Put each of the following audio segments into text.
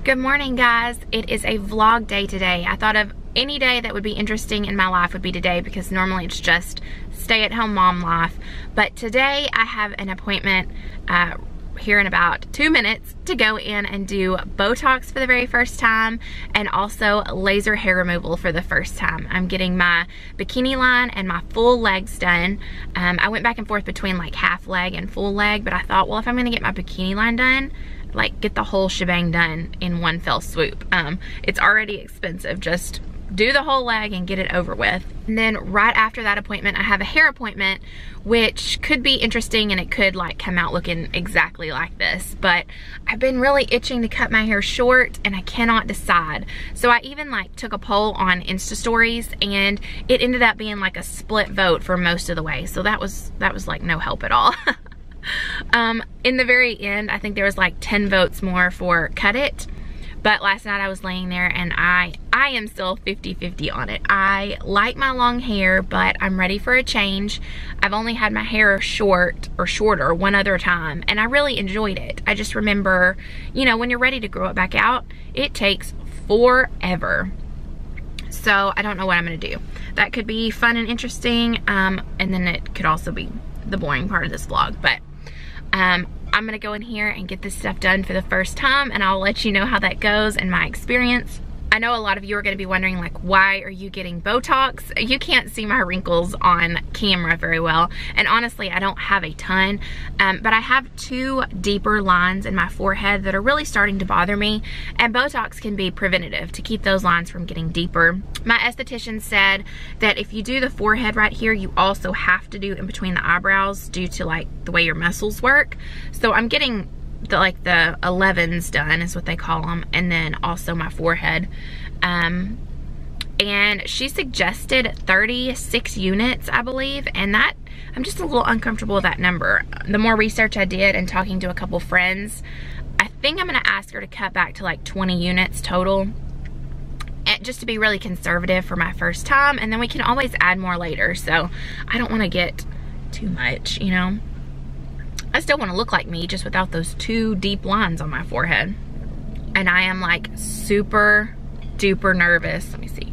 Good morning, guys. It is a vlog day today. I thought of any day that would be interesting in my life would be today, because normally it's just stay-at-home mom life. But today I have an appointment here in about 2 minutes to go in and do Botox for the very first time, and also laser hair removal for the first time. I'm getting my bikini line and my full legs done. I went back and forth between like half leg and full leg, but I thought, well, if I'm gonna get my bikini line done, like get the whole shebang done in one fell swoop. It's already expensive. Just do the whole leg and get it over with. And then right after that appointment, I have a hair appointment, which could be interesting, and it could like come out looking exactly like this. But I've been really itching to cut my hair short and I cannot decide. So I even like took a poll on Insta stories, and it ended up being like a split vote for most of the way. So that was like no help at all. In the very end, I think there was like 10 votes more for cut it. But last night I was laying there and I am still 50-50 on it. I like my long hair, but I'm ready for a change. I've only had my hair short or shorter one other time, and I really enjoyed it. I just remember, you know, when you're ready to grow it back out, it takes forever. So I don't know what I'm gonna do. That could be fun and interesting, and then it could also be the boring part of this vlog. But I'm gonna go in here and get this stuff done for the first time, and I'll let you know how that goes and my experience. I know a lot of you are gonna be wondering, like, why are you getting Botox? You can't see my wrinkles on camera very well, and honestly, I don't have a ton, but I have 2 deeper lines in my forehead that are really starting to bother me, and Botox can be preventative to keep those lines from getting deeper. My esthetician said that if you do the forehead right here, you also have to do in between the eyebrows due to like the way your muscles work. So I'm getting the 11s done is what they call them, and then also my forehead, and she suggested 36 units, I believe, and that I'm just a little uncomfortable with that number. The more research I did and talking to a couple friends, I think I'm gonna ask her to cut back to like 20 units total, and just to be really conservative for my first time, and then we can always add more later. So I don't want to get too much, you know. I still want to look like me, just without those 2 deep lines on my forehead. And I am like super duper nervous. Let me see.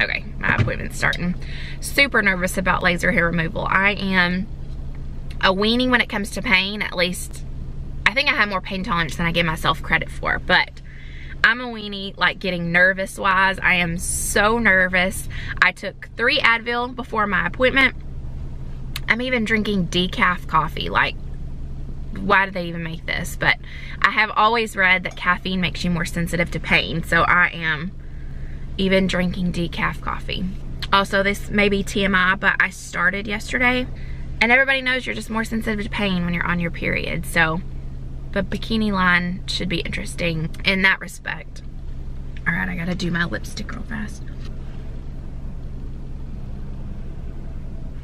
Okay, my appointment's starting. Super nervous about laser hair removal. I am a weenie when it comes to pain. At least I think I have more pain tolerance than I give myself credit for, but I'm a weenie, like getting nervous wise. I am so nervous. I took 3 Advil before my appointment. I'm even drinking decaf coffee. Like, why do they even make this? But I have always read that caffeine makes you more sensitive to pain, so I am even drinking decaf coffee. Also, this may be TMI, but I started yesterday, and everybody knows you're just more sensitive to pain when you're on your period, so the bikini line should be interesting in that respect. All right, I gotta do my lipstick real fast.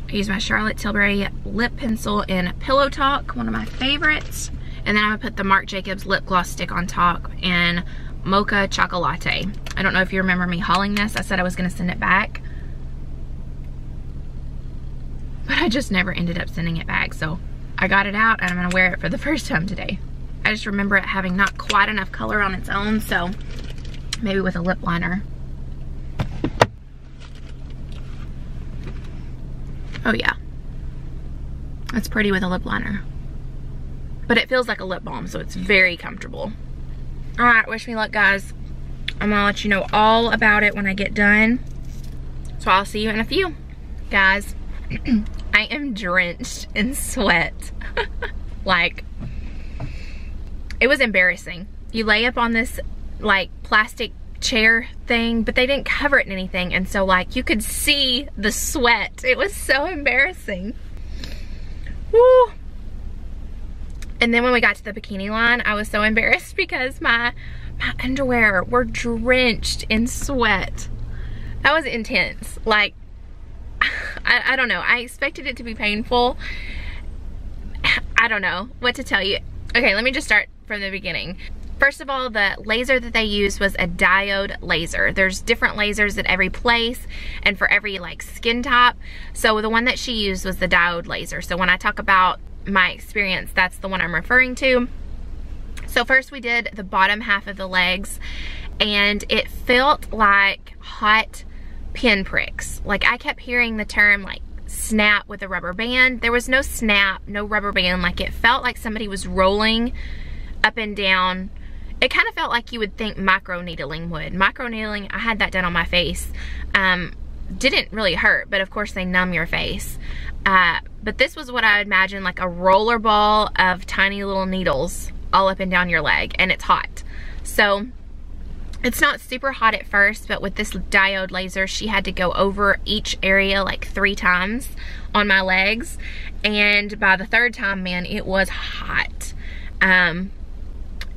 I use my Charlotte Tilbury lip pencil in Pillow Talk, one of my favorites. And then I'm gonna put the Marc Jacobs lip gloss stick on top in Mocha Chocolate. I don't know if you remember me hauling this. I said I was gonna send it back, but I just never ended up sending it back. So I got it out and I'm gonna wear it for the first time today. I just remember it having not quite enough color on its own, so maybe with a lip liner. Oh yeah, that's pretty with a lip liner. But it feels like a lip balm, so it's very comfortable. All right, wish me luck, guys. I'm gonna let you know all about it when I get done. So I'll see you in a few. Guys, I am drenched in sweat. Like, it was embarrassing. You lay up on this like plastic chair thing, but they didn't cover it in anything, and so like you could see the sweat. It was so embarrassing. Woo. And then when we got to the bikini line, I was so embarrassed because my underwear were drenched in sweat. That was intense. Like, I don't know. I expected it to be painful. I don't know what to tell you. Okay, let me just start from the beginning. First of all, the laser that they used was a diode laser. There's different lasers at every place and for every like skin type. So the one that she used was the diode laser. So when I talk about my experience, that's the one I'm referring to. So first we did the bottom half of the legs, and it felt like hot pin pricks. Like, I kept hearing the term like snap with a rubber band. There was no snap, no rubber band. Like, it felt like somebody was rolling up and down. It kind of felt like you would think micro needling would. Micro needling, I had that done on my face. Didn't really hurt, but of course they numb your face. But this was what I would imagine, like a roller ball of tiny little needles all up and down your leg, and it's hot. So it's not super hot at first, but with this diode laser, she had to go over each area like 3 times on my legs. And by the 3rd time, man, it was hot. And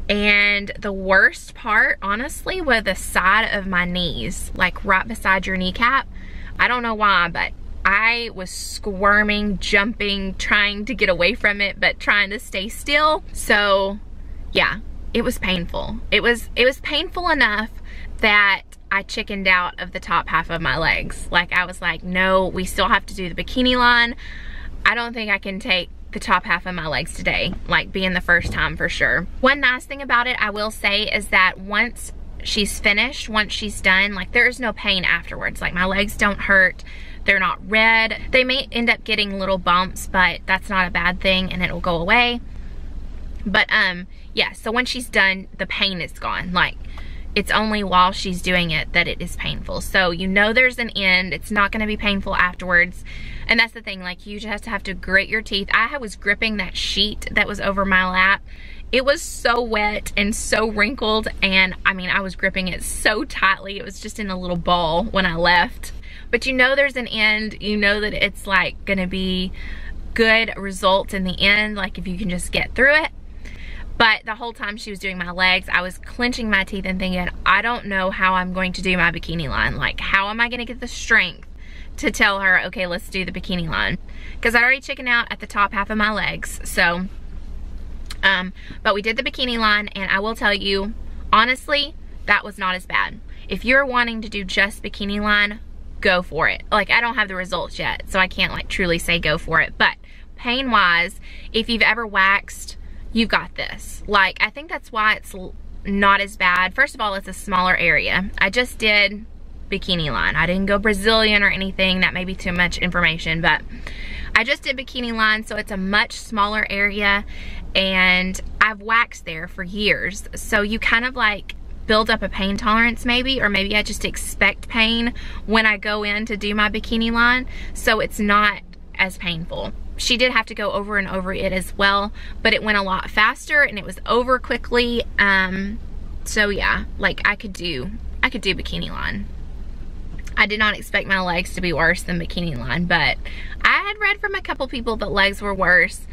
the worst part, honestly, was the side of my knees, like right beside your kneecap. I don't know why, but I was squirming, jumping, trying to get away from it, but trying to stay still. So yeah, it was painful. It was painful enough that I chickened out of the top half of my legs. Like, I was like, no, we still have to do the bikini line. I don't think I can take the top half of my legs today, like being the first time for sure. One nice thing about it, I will say, is that once she's finished, once she's done, like, there is no pain afterwards. Like, my legs don't hurt. They're not red. They may end up getting little bumps, but that's not a bad thing, and it will go away. But yeah, so when she's done, the pain is gone. Like, it's only while she's doing it that it is painful. So you know there's an end. It's not going to be painful afterwards. And that's the thing, like, you just have to grit your teeth. I was gripping that sheet that was over my lap. It was so wet and so wrinkled, and I mean, I was gripping it so tightly. It was just in a little ball when I left. But you know there's an end. You know that it's like gonna be good results in the end, like if you can just get through it. But the whole time she was doing my legs, I was clenching my teeth and thinking, I don't know how I'm going to do my bikini line. Like, how am I gonna get the strength to tell her, okay, let's do the bikini line? Because I already chickened out at the top half of my legs. So, but we did the bikini line, and I will tell you, honestly, that was not as bad. If you're wanting to do just bikini line, go for it. Like, I don't have the results yet, so I can't like truly say go for it. But pain wise, if you've ever waxed, you've got this. Like, I think that's why it's not as bad. First of all, it's a smaller area. I just did bikini line. I didn't go Brazilian or anything. That may be too much information, but I just did bikini line, so it's a much smaller area, and I've waxed there for years. So you kind of like build up a pain tolerance maybe, or maybe I just expect pain when I go in to do my bikini line, so it's not as painful. She did have to go over and over it as well, but it went a lot faster and it was over quickly. So yeah, like I could do bikini line. I did not expect my legs to be worse than bikini line, but I had read from a couple people that legs were worse.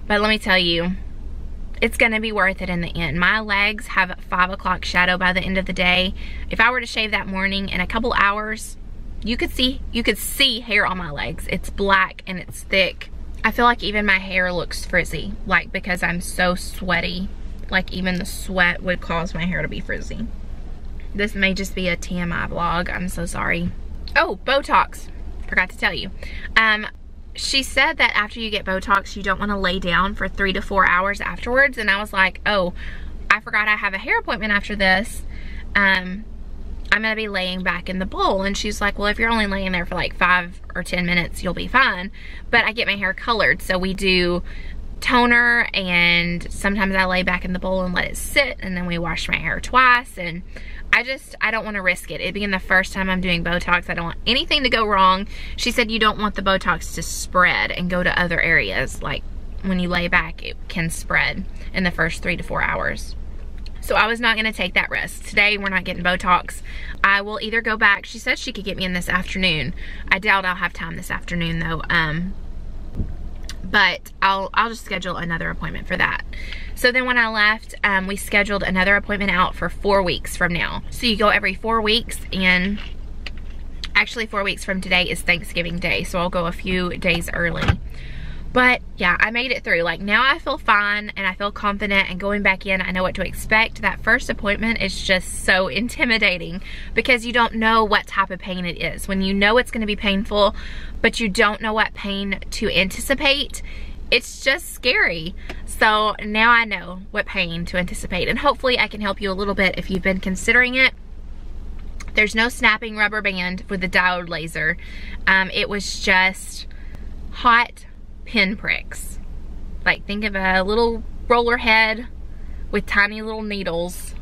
But let me tell you, it's gonna be worth it in the end. My legs have a 5 o'clock shadow by the end of the day. If I were to shave that morning, in a couple hours, you could see hair on my legs. It's black and it's thick. I feel like even my hair looks frizzy, like because I'm so sweaty. Like even the sweat would cause my hair to be frizzy. This may just be a TMI vlog. I'm so sorry. Oh, Botox. Forgot to tell you. She said that after you get Botox, you don't want to lay down for 3 to 4 hours afterwards. And I was like, oh, I forgot I have a hair appointment after this. I'm going to be laying back in the bowl. And she's like, well, if you're only laying there for like 5 or 10 minutes, you'll be fine. But I get my hair colored. So we do toner, and sometimes I lay back in the bowl and let it sit, and then we wash my hair twice. And I don't want to risk it. It being the first time I'm doing Botox, I don't want anything to go wrong. She said you don't want the Botox to spread and go to other areas. Like when you lay back, it can spread in the first 3 to 4 hours. So I was not going to take that risk. Today we're not getting Botox. I will either go back. She said she could get me in this afternoon. I doubt I'll have time this afternoon though. But I'll just schedule another appointment for that. So then when I left, we scheduled another appointment out for 4 weeks from now. So you go every 4 weeks, and actually 4 weeks from today is Thanksgiving Day. So I'll go a few days early. But yeah, I made it through. Like now I feel fine and I feel confident, and going back in, I know what to expect. That first appointment is just so intimidating because you don't know what type of pain it is. When you know it's going to be painful, but you don't know what pain to anticipate, it's just scary. So now I know what pain to anticipate, and hopefully I can help you a little bit if you've been considering it. There's no snapping rubber band with the diode laser. It was just hot pin pricks. Like, think of a little roller head with tiny little needles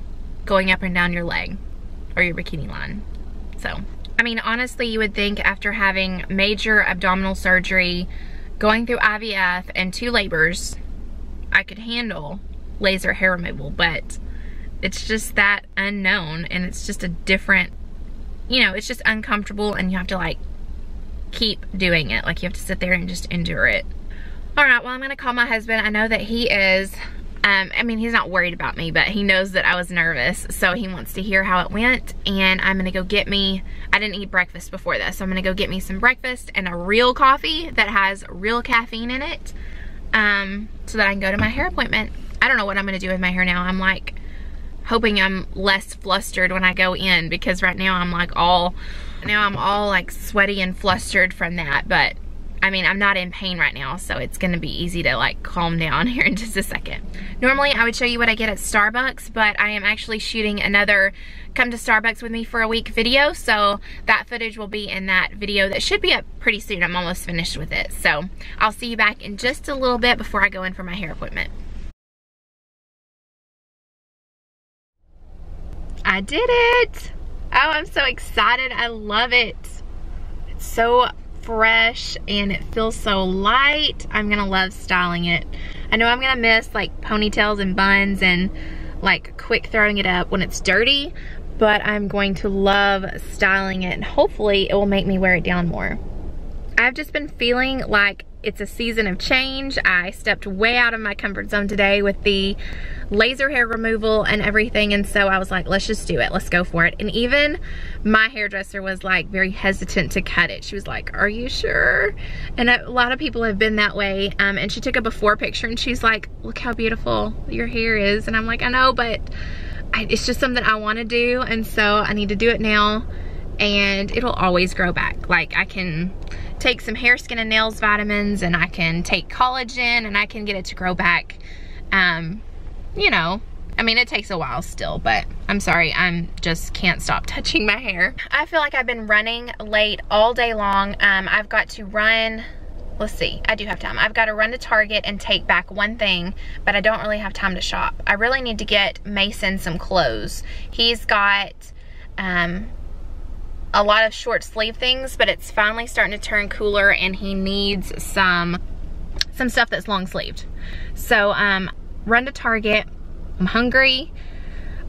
going up and down your leg or your bikini line. So, I mean, honestly, you would think after having major abdominal surgery, going through IVF and 2 labors, I could handle laser hair removal, but it's just that unknown, and it's just a different, you know, it's just uncomfortable, and you have to like keep doing it. Like, you have to sit there and just endure it. All right, well, I'm gonna call my husband. I know that he is, I mean, he's not worried about me, but he knows that I was nervous, so he wants to hear how it went, and I'm gonna go get me, I didn't eat breakfast before this, so I'm gonna go get me some breakfast and a real coffee that has real caffeine in it, so that I can go to my hair appointment. I don't know what I'm gonna do with my hair now. I'm like hoping I'm less flustered when I go in, because right now I'm like all like sweaty and flustered from that, but I mean, I'm not in pain right now, so it's gonna be easy to like calm down here in just a second. Normally I would show you what I get at Starbucks, but I am actually shooting another come to Starbucks with me for a week video, so that footage will be in that video that should be up pretty soon. I'm almost finished with it. So I'll see you back in just a little bit before I go in for my hair appointment. I did it! Oh, I'm so excited. I love it. It's so fresh and it feels so light. I'm gonna love styling it. I know I'm gonna miss like ponytails and buns and like quick throwing it up when it's dirty, but I'm going to love styling it, and hopefully it will make me wear it down more. I've just been feeling like it's a season of change. I stepped way out of my comfort zone today with the laser hair removal and everything, and so I was like, let's just do it, let's go for it. And even my hairdresser was like very hesitant to cut it. She was like, are you sure? And a lot of people have been that way, and she took a before picture and she's like, look how beautiful your hair is. And I'm like, I know, but it's just something I want to do, and so I need to do it now, and it'll always grow back. Like, I can take some hair, skin, and nails vitamins, and I can take collagen, and I can get it to grow back. You know, I mean, it takes a while still, but I'm sorry, I'm just can't stop touching my hair. I feel like I've been running late all day long. I've got to run, let's see, I do have time. I've got to run to Target and take back one thing, but I don't really have time to shop. I really need to get Mason some clothes. He's got a lot of short sleeve things, but it's finally starting to turn cooler, and he needs some stuff that's long sleeved. So run to Target. I'm hungry.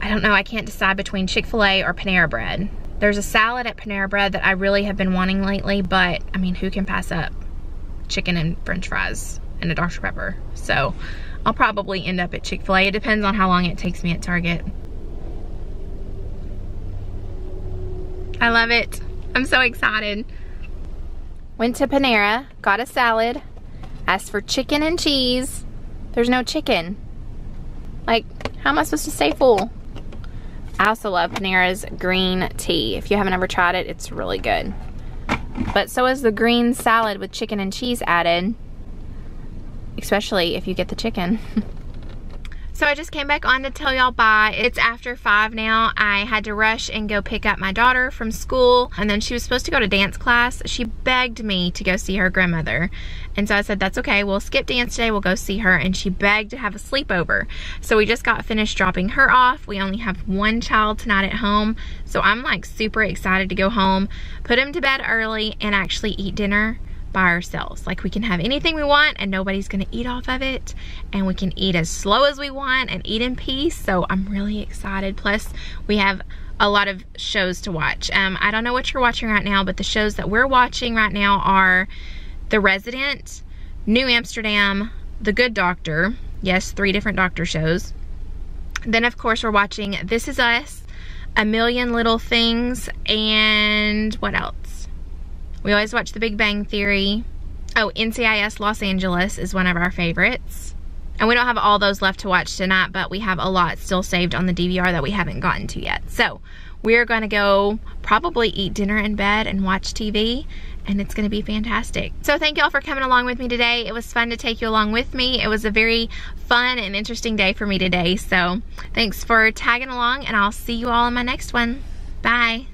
I don't know, I can't decide between Chick-fil-A or Panera Bread. There's a salad at Panera Bread that I really have been wanting lately, but I mean, who can pass up chicken and french fries and a Dr. Pepper? So I'll probably end up at Chick-fil-A. It depends on how long it takes me at Target. I love it. I'm so excited. Went to Panera, got a salad, asked for chicken and cheese. There's no chicken. Like, how am I supposed to stay full? I also love Panera's green tea. If you haven't ever tried it, it's really good. But so is the green salad with chicken and cheese added, especially if you get the chicken. So I just came back on to tell y'all bye. It's after 5 now. I had to rush and go pick up my daughter from school, and then she was supposed to go to dance class. She begged me to go see her grandmother. And so I said, that's okay, we'll skip dance today, we'll go see her. And she begged to have a sleepover. So we just got finished dropping her off. We only have one child tonight at home. So I'm like super excited to go home, put him to bed early, and actually eat dinner by ourselves. Like, we can have anything we want and nobody's gonna eat off of it, and we can eat as slow as we want and eat in peace. So I'm really excited. Plus we have a lot of shows to watch. I don't know what you're watching right now, but the shows that we're watching right now are The Resident, New Amsterdam, The Good Doctor. Yes, 3 different doctor shows. Then of course we're watching This Is Us, A Million Little Things, and what else? We always watch The Big Bang Theory. Oh, NCIS Los Angeles is one of our favorites. And we don't have all those left to watch tonight, but we have a lot still saved on the DVR that we haven't gotten to yet. So we're going to go probably eat dinner in bed and watch TV. and it's gonna be fantastic. So thank y'all for coming along with me today. It was fun to take you along with me. It was a very fun and interesting day for me today. So thanks for tagging along, and I'll see you all in my next one. Bye.